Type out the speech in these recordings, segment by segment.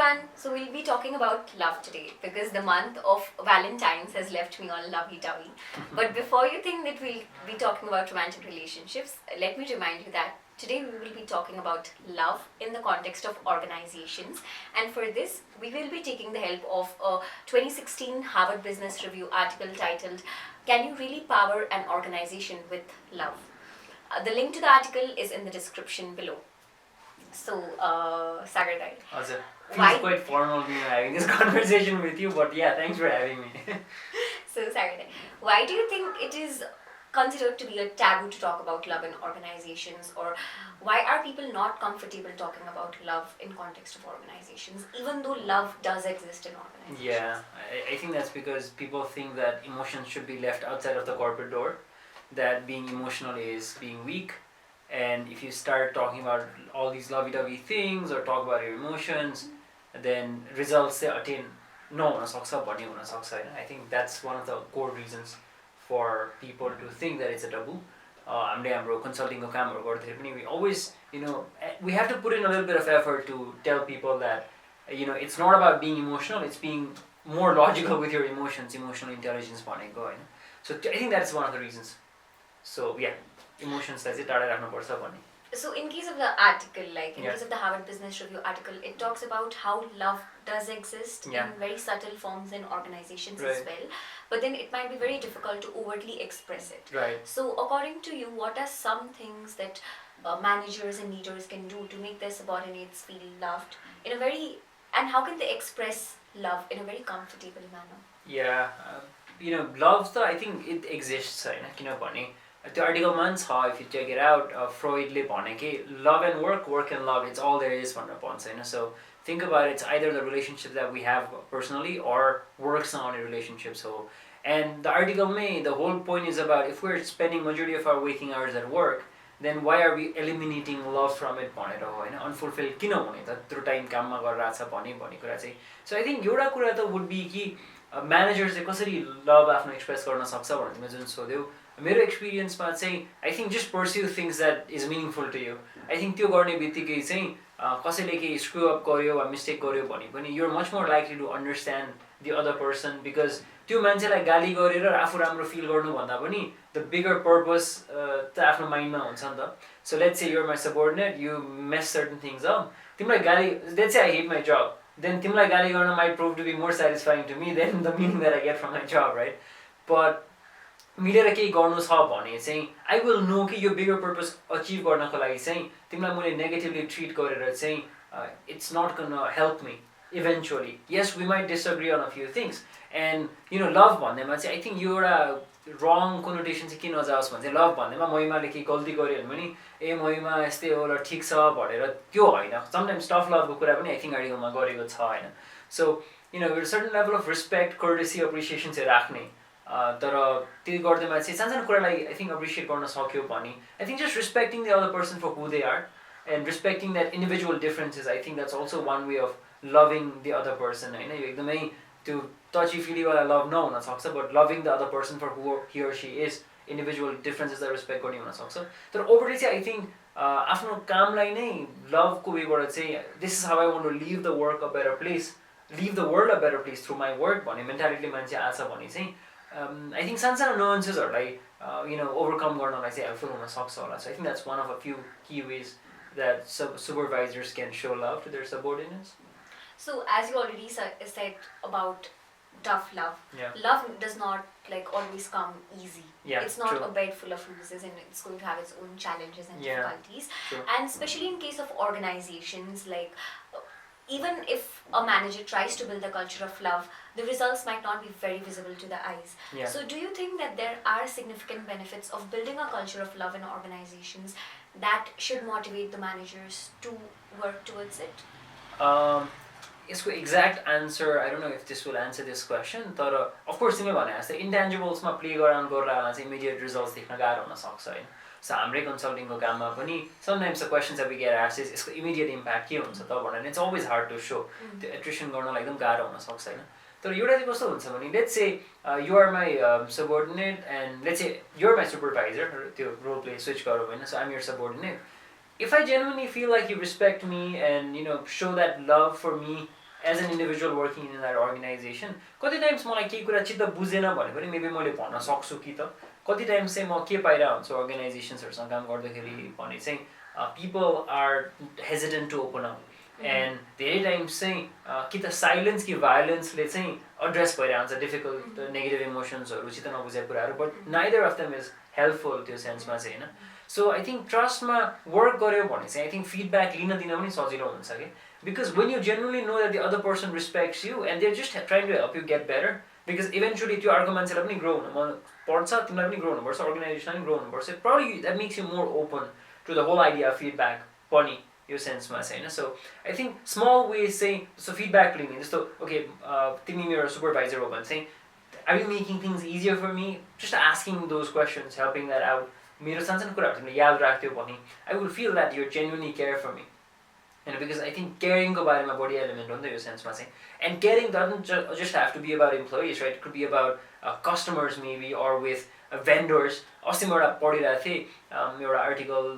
everyone. So we'll be talking about love today because the month of Valentine's has left me all lovey-dovey. But before you think that we'll be talking about romantic relationships, let me remind you that today we will be talking about love in the context of organizations. And for this, we will be taking the help of a 2016 Harvard Business Review article titled, "Can You Really Power an Organization with Love?" The link to the article is in the description below. So, Sagar, Feels why? quite formal me having this conversation with you, but yeah, thanks for having me. So, Sagar, why do you think it is considered to be a taboo to talk about love in organizations, or why are people not comfortable talking about love in context of organizations, even though love does exist in organizations? Yeah, I think that's because people think that emotions should be left outside of the corporate door, that being emotional is being weak, and if you start talking about all these lovey-dovey things or talk about your emotions, then results चाहिँ attain नहुन सक्छ भन्ने हुन सक्छ हैन. I think that's one of the core reasons for people to think that it's a taboo. हामीले हाम्रो कन्सल्टिङको कामहरू गर्दाखेरि पनि we always, we have to put in a little bit of effort to tell people that, it's not about being emotional, it's being more logical with your emotions, emotional intelligence भनेको हैन. So I think that's one of the reasons. So yeah, emotionsलाई चाहिँ टाढा राख्नुपर्छ भन्ने. So in case of the article, like in case of the Harvard Business Review article, it talks about how love does exist in very subtle forms in organizations as well, but then it might be very difficult to overtly express it. Right. So according to you, what are some things that managers and leaders can do to make their subordinates feel loved in a very, and how can they express love in a very comfortable manner? Yeah, love though, I think it exists हैन, किनभने त्यो आर्टिकलमा पनि छ, if you check it out, फ्रोइडले भने कि love and work and love, it's all there is भनेर भन्छ हैन. So think about it, it's either the relationship that we have personally or workसँग आउने relationship. So, and the article may, the whole point is about if we're spending majority of our waking hours at work, then why are we eliminating love from it भनेर हो हैन. Unfulfilled किन हुने त, त्यो time काममा गरिरहेछ भन्ने कुरा चाहिँ. So I think एउटा कुरा त would be कि म्यानेजर चाहिँ कसरी लभ आफ्नो एक्सप्रेस गर्न सक्छ भनेर तिमीले जुन सोध्यौ, मेरो एक्सपिरियन्समा चाहिँ I think just pursue things that is meaningful to you. I think त्यो गर्ने बित्तिकै चाहिँ कसैले केही स्क्रु अप गर्यो वा मिस्टेक गर्यो भने पनि you're much more likely to understand the other person, because त्यो मान्छेलाई गाली गरेर आफू राम्रो फिल गर्नुभन्दा पनि द बिगर पर्पस त आफ्नो माइन्डमा हुन्छ नि त. So let's say you're my subordinate, you mess certain things up, तिमीलाई गाली, let's say I hate my जब, then timlai gali garna might prove to be more satisfying to me than the meaning that I get from my job, right? But मिलेर केही गर्नु छ भने चाहिँ I will know कि यो bigger purpose achieve गर्नको लागि चाहिँ तिमीलाई मैले negatively treat गरेर चाहिँ it's not gonna help me eventually. Yes, we might disagree on a few things, and love भन्नेमा चाहिँ I think यो एउटा wrong connotation चाहिँ किन नजाओस् भने चाहिँ लभ भन्नेमा महिमाले केही गल्ती गर्यो भने पनि ए महिमा यस्तै हो ल ठिक छ भनेर त्यो होइन. समटाइम्स टफ लभको कुरा पनि आई थिङ्क आर्टिकलमा गरेको छ होइन. So certain level of respect, courtesy, appreciation चाहिँ राख्ने, तर त्यो गर्दैमा चाहिँ सानसानो कुरालाई आई थिङ्क एप्रिसिएट गर्न सक्यो भने I think just respecting the other person for who they are and respecting that individual differences, I think that's also one way of loving the other person होइन. यो एकदमै त्यो टची फिलीवाला love नहुन सक्छ, but loving the other person for who he or she is, individual डिफरेन्सेसलाई respect गर्ने हुनसक्छ. तर ओभरली चाहिँ आई थिङ्क आफ्नो कामलाई नै लभको वेबाट चाहिँ this is how I want to live the work a better place, live the world a better place through my work भन्ने मेन्टालिटी मान्छे आछ भने चाहिँ आई थिङ्क सानसानो नोन्सेसहरूलाई ओभरकम गर्नलाई चाहिँ हेल्पफुल हुनसक्छ होला. So I think that's one of a few key ways that supervisors can show love to their subordinates. So as you already said about tough love, love does not always come easy. It's not a bed full of roses, and it's going to have its own challenges and difficulties. And especially in case of organizations, even if a manager tries to build a culture of love, the results might not be very visible to the eyes. So do you think that there are significant benefits of building a culture of love in organizations that should motivate the managers to work towards it? यसको exact answer I don't know if this will answer this question, तर of course तिमीले भने जस्तै इन्टेन्जिबल्समा play गराउनु गरेर चाहिँ immediate results देख्न गाह्रो हुनसक्छ होइन. सो हाम्रै कन्सल्टिङको काममा पनि sometimes the questions of we get asked is यसको इमिडिएट इम्प्याक्ट के हुन्छ त भनेर it's always hard to so, त्यो एट्रिसन गर्नलाई एकदम गाह्रो हुनसक्छ होइन. तर एउटा चाहिँ कस्तो हुन्छ भने let's say you are my subordinate and let's say you are my supervisor, त्यो रोल प्ले स्विच गरौँ होइन. So I am your subordinate. If I genuinely feel like you respect me and show that love for me as an individual working in that organization कति times मलाई केही कुरा चित्त बुझेन भने पनि मेबी मैले भन्न सक्छु कि त कति टाइम्स चाहिँ म के पाइरहेको हुन्छु अर्गनाइजेसन्सहरूसँग काम गर्दाखेरि भने चाहिँ people are hesitant to open up and धेरै टाइम्स चाहिँ कि त साइलेन्स कि भायोलेन्सले चाहिँ एड्रेस भइरहेको हुन्छ डिफिकल्ट नेगेटिभ इमोसन्सहरू चित्त नबुझेको कुराहरू but neither of them is helpful त्यो सेन्समा चाहिँ होइन सो आई थिङ्क ट्रस्टमा वर्क गऱ्यो भने चाहिँ आई थिङ्क फिडब्याक लिन दिन पनि सजिलो हुन्छ कि because when you genuinely know that the other person respects you and they're just trying to help you get better because eventually त्यो अर्को मान्छेलाई पनि ग्रो हुनु पर्छ तिमीलाई पनि ग्रो हुनुपर्छ अर्गनाइजेसनलाई पनि ग्रो हुनुपर्छ probably that makes you more open to the whole idea of feedback पनि यो सेन्समा चाहिँ होइन सो आई थिङ्क स्मल वेज चाहिँ जस्तो फिडब्याक लिने जस्तो ओके तिमी मेरो सुपरभाइजर हो भने चाहिँ are you making things easier for me just asking those questions helping that out मेरो सानसानो कुराहरू तिमीले याद राख्थ्यौ भने I will feel that you're genuinely care for me होइन बिकज आई थिङ्क केयरिङको बारेमा बढी एलिमेन्ट हो नि त यो सेन्समा चाहिँ and caring doesn't just have to be about employees right could be about customers maybe or with vendors अस्ति म एउटा पढिरहेको थिएँ एउटा आर्टिकल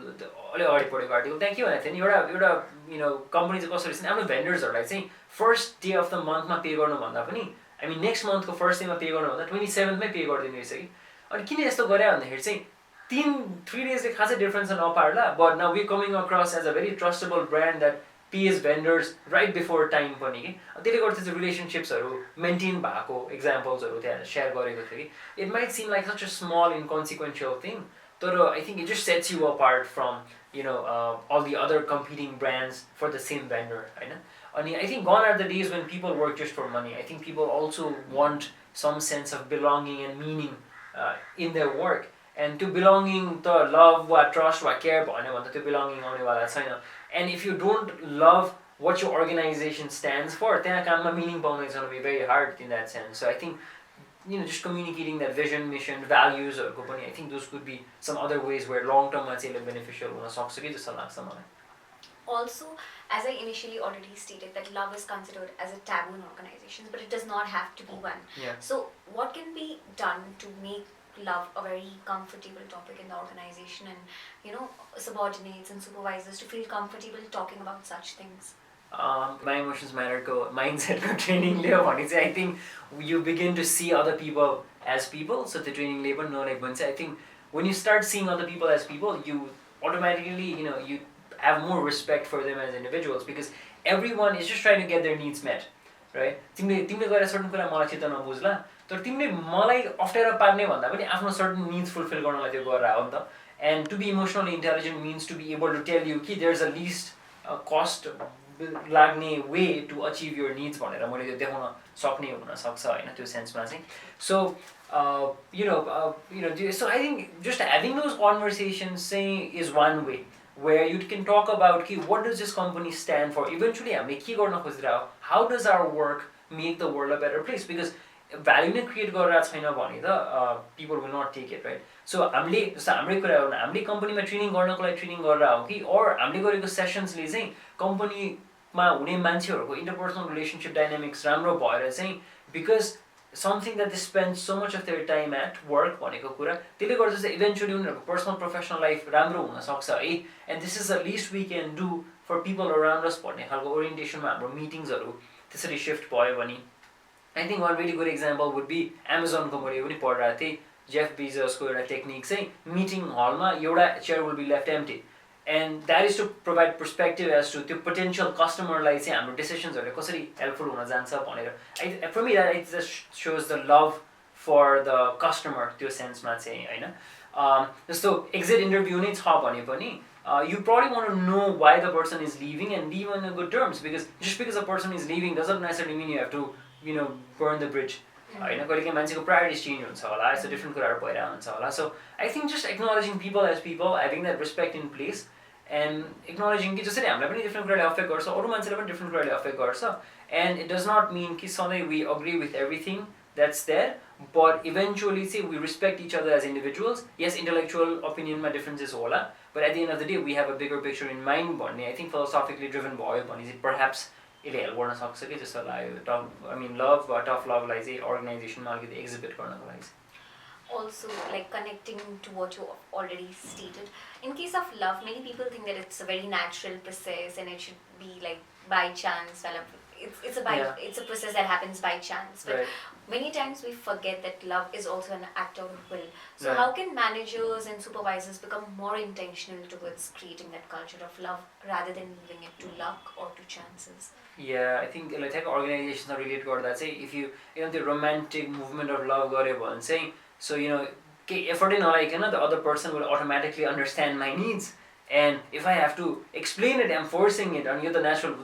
अलि अगाडि पढेको आर्टिकल त्यहाँ के भनेको थियो नि एउटा कम्पनी चाहिँ कसरी चाहिँ आफ्नो भेन्डर्सहरूलाई चाहिँ फर्स्ट डे अफ द मन्थमा पे गर्नुभन्दा पनि आई मिन नेक्स्ट मन्थको फर्स्ट डेमा पे गर्नुभन्दा 27मै पे गरिदिने रहेछ कि अनि किन यस्तो गरे भन्दाखेरि चाहिँ 3 डेजले खासै डिफ्रेन्स नपार्ला but now we coming across as a very trustable brand that pays vendors right before time पनि कि त्यसले गर्दा चाहिँ रिलेसनसिप्सहरू मेन्टेन भएको इक्जाम्पल्सहरू त्यहाँ सेयर गरेको थियो कि it might seem like such a small inconsequential thing तर I think it just sets you apart from all the other competing brands for the same vendor होइन अनि I think gone are the days when people work just for money I think people also want some sense of belonging and meaning in their work and त्यो belonging त love वा trust वा care भन्यो भने त त्यो belonging आउनेवाला छैन and if you don't लभ वाट your organization stands for त्यहाँ काममा meaning pound it's gonna be very hard in that sense so I think just communicating that vision, mission, values हरूको पनि I think those could be some other ways where long term मा चाहिँ beneficial हुन सक्छ कि जस्तो लाग्छ मलाई. Also, as I initially already stated, that love is considered as a taboo in organizations, but it does not have to be one. Yeah. So, what can be done to make love a very comfortable topic in the organization, and subordinates and supervisors to feel comfortable talking about such things? My emotions matter को mindset को training ले हो भने चाहिँ I think you begin to see other people as people. So the training ले पनि नलेक भन्छ I think when you start seeing other people as people, you automatically you have more respect for them as individuals because everyone is just trying to get their needs met, right? तिमीले गरे certain कुरा मलाई चित्त नबुझ्ला तर तिमीले मलाई अप्ठ्यारो पार्ने भन्दा पनि आफ्नो certain needs fulfill गर्नलाई त्यो गरेर हो नि त. And to be emotionally intelligent means to be able to tell you कि there's a least cost लाग्ने way to achieve your needs भनेर मैले त्यो देखाउन सक्ने हुनसक्छ होइन त्यो सेन्समा चाहिँ so so I think just having those conversations चाहिँ is one way where you can talk about कि what does this company stand for eventually हामीले के गर्न खोजिरहेको how does our work make the world a better place because value नै create गरेर छैन भने त people will not take it right so हामीले जस्तो हाम्रै कुरा हो हामीले कम्पनीमा ट्रेनिङ गर्नको लागि ट्रेनिङ गरेर हो कि अर हामीले गरेको सेसन्सले चाहिँ कम्पनीमा हुने मान्छेहरूको इन्टरपर्सनल रिलेसनसिप डाइनामिक्स राम्रो भएर चाहिँ because something that they spend so much of their time at work भनेको कुरा त्यसले गर्दा चाहिँ इभेन्चुली उनीहरूको पर्सनल प्रोफेसनल लाइफ राम्रो हुनसक्छ है and this is the list we can do for people around us भन्ने खालको ओरिएन्टेसनमा हाम्रो मिटिङ्सहरू त्यसरी सिफ्ट भयो भने I think one very good example would be एमाजोनको मैले पनि पढिरहेको थिएँ जेफ बेजोसको एउटा टेक्निक चाहिँ मिटिङ हलमा एउटा chair will be left empty and that is to provide perspective as to त्यो पोटेन्सियल कस्टमरलाई चाहिँ हाम्रो डिसिसन्सहरूले कसरी हेल्पफुल हुन जान्छ भनेर for me that it just shows the love for the customer त्यो सेन्समा चाहिँ होइन जस्तो एक्जिट इन्टरभ्यू नै छ भने पनि you probably want to know why the person is leaving and leave on good terms because just because a person is leaving doesn't necessarily mean you have to burn the bridge. होइन कहिलेकाहीँ मान्छेको priorities change हुन्छ होला यस्तो different कुराहरू भइरहेको हुन्छ होला so I think just acknowledging people as people having that respect in place and acknowledging कि जसरी हामीलाई पनि डिफ्रेन्ट कुराले अफेक्ट गर्छ अरू मान्छेलाई पनि डिफ्रेन्ट कुराले अफेक्ट गर्छ and it does not mean कि सधैँ we agree with everything that's there but eventually चाहिँ we respect each other as individuals यस इन्टेलेक्चुअल ओपिनियनमा डिफ्रेन्सेस होला but at the end of the day we have a bigger picture in mind भन्ने I think philosophically driven भयो भने चाहिँ पर्ह्याप्स यसले help गर्न सक्छ कि जस्तो लाग्यो टफ आई मिन लभ वा टफ लभलाई चाहिँ अर्गनाइजेसनमा अलिकति एक्जिबिट गर्नको लागि Also, like connecting to what you already stated, in case of love, many people think that it's a very natural process and it should be like by chance, it's a process that happens by chance. But many times we forget that love is also an act of will. So how can managers and supervisors become more intentional towards creating that culture of love rather than leaving it to luck or to chances? Yeah, I think organizations are related to that. Say if you the romantic movement of love and saying so effort in the other person will automatically understand my needs. And if I have to explain it, I'm forcing it, and the natural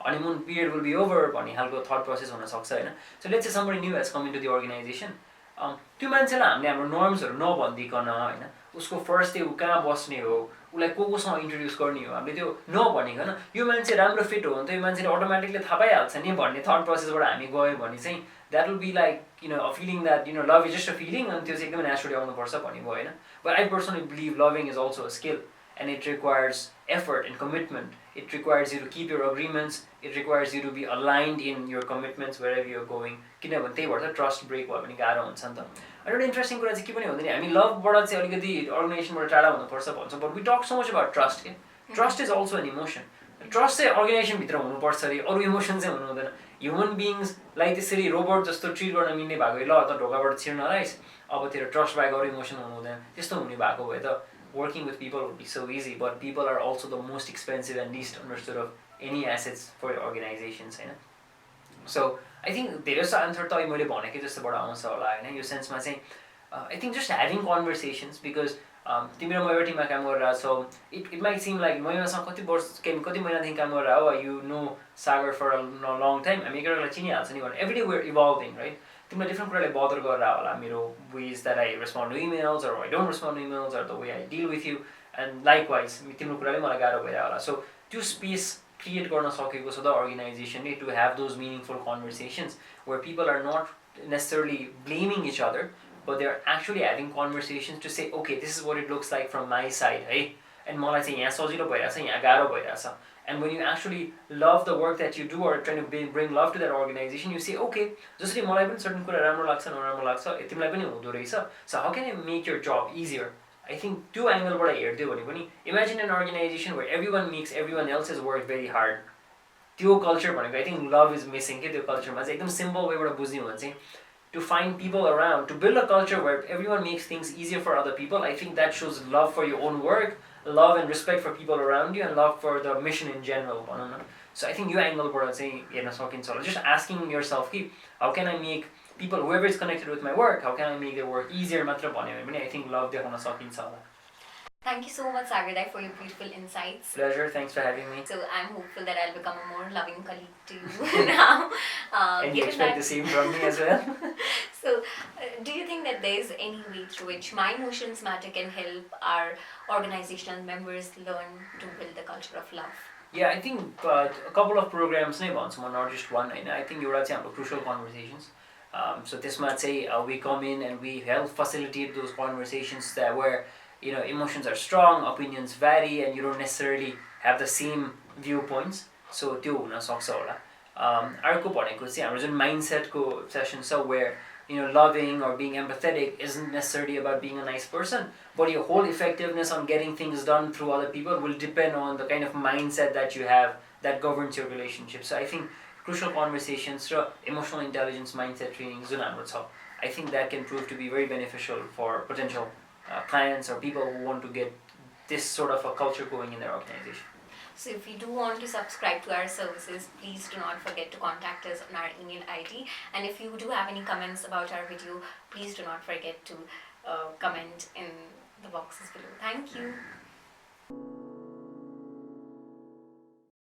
honeymoon period will be over, भन्ने खालको thought process हुन सक्छ हैन. So let's say somebody new has come into the organization. त्यो मान्छेलाई हामीले हाम्रो नर्म्सहरू नभनिदिकन हैन उसको first day उ कहाँ बस्ने हो उसलाई कोसँग इन्ट्रोड्युस गर्ने हो हामीले त्यो नभनिकन यो मान्छे राम्रो फिट हो भने त यो मान्छेले अटोमेटिकली थाहा पाइहाल्छ नि भन्ने थट प्रोसेसबाट हामी गयो भने चाहिँ that will be like a feeling that love is just a feeling and त्यो चाहिँ एकदमै नेचुरली आउनुपर्छ भन्ने भयो हैन. But I personally believe loving is also a skill. And it requires effort and commitment. It requires you to keep your agreements. It requires you to be aligned in your commitments wherever you're going. किनभने त्यही भएर trust break भयो भने गाह्रो हुन्छ नि त. एउटा इन्ट्रेस्टिङ कुरा चाहिँ के पनि हुँदैन हामी लभबाट चाहिँ अलिकति अर्गनाइजेसनबाट टाढा हुनुपर्छ भन्छ but we talk so much about trust के trust is also an emotion. Trust चाहिँ अर्गनाइजेसनभित्र हुनुपर्छ अरे अरू इमोसन चाहिँ हुनु हुँदैन. ह्युमन बिङ्सलाई त्यसरी रोबोट जस्तो ट्रिट गर्न मिल्ने भएको ल त ढोकाबाट छिर्न राइस अब तेरो ट्रस्ट बाहेक अरू इमोसन हुनु हुँदैन त्यस्तो हुने भएको भए त working with people would be so easy, but people are also the most expensive and least understood of any assets for organizations, Hahn. So I think धेरै जस्तो आन्सर त मैले भनेकै जस्तोबाट आउँछ होला हैन यो सेन्समा चाहिँ I think just having conversations because तिमी र म एउटा टिममा काम गरिरहेको छौ it might seem like महिमासँग कति महिनादेखि काम गरिरहेको हो you know Sagar for a long time हामी एकअर्कालाई चिनिहाल्छ नि भने every day we're evolving, right? तिमीलाई डिफ्रेन्ट कुराले बदर गरेर होला मेरो ways that I respond to emails or I don't respond to emails or the way I deal with you and likewise तिम्रो कुराले मलाई गाह्रो भइरहेको होला. So त्यो स्पेस क्रिएट गर्न सकेको छ the organization to have those meaningful conversations where people are not necessarily blaming each other but they're actually having conversations to say okay this is what it looks like from my side है and मलाई चाहिँ यहाँ सजिलो भइरहेछ यहाँ गाह्रो भइरहेछ. And when you actually love the work that you do or trying to bring love to that organization, you say, okay, जसरी मलाई पनि certain कुरा राम्रो लाग्छ नराम्रो लाग्छ तिमीलाई पनि हुँदो रहेछ. So how can I make your job easier? I think two angleबाट हेर्दै भने पनि imagine an organization where everyone makes everyone else's work very hard. त्यो culture भनेको I think love is missing के त्यो cultureमा चाहिँ एकदम simple wayबाट बुझ्ने हो भने चाहिँ to find people around, to build a culture where everyone makes things easier for other people. I think that shows love for your own work, love and respect for people around you, and love for the mission in general. So I think you angle just asking yourself, how can I make people, whoever is connected with my work, how can I make their work easier? I think love Thank you so much, Sagar, for your beautiful insights. Pleasure. Thanks for having me. So I'm hopeful that I'll become a more loving colleague to you now. And you expect the same from me as well? So, do you think that there is any way through which My Emotions Matter can help our organizational members learn to build the culture of love? Yeah, I think a couple of programs, not just one. I think you're right, crucial conversations. So this might say we come in and we help facilitate those conversations that where emotions are strong, opinions vary, and you don't necessarily have the same viewpoints. So त्यो हुन सक्छ होला. अर्को भनेको चाहिँ हाम्रो जुन माइन्डसेटको session छ where loving or being empathetic isn't necessarily about being a nice person, but your whole effectiveness on getting things done through other people will depend on the kind of mindset that you have that governs your relationship. So I think crucial conversations र emotional intelligence mindset training जुन हाम्रो छ, I think that can prove to be very beneficial for potential clients or people who want to get this sort of a culture going in their organization. So if you do want to subscribe to our services, please do not forget to contact us on our email ID. And if you do have any comments about our video, please do not forget to comment in the boxes below. Thank you.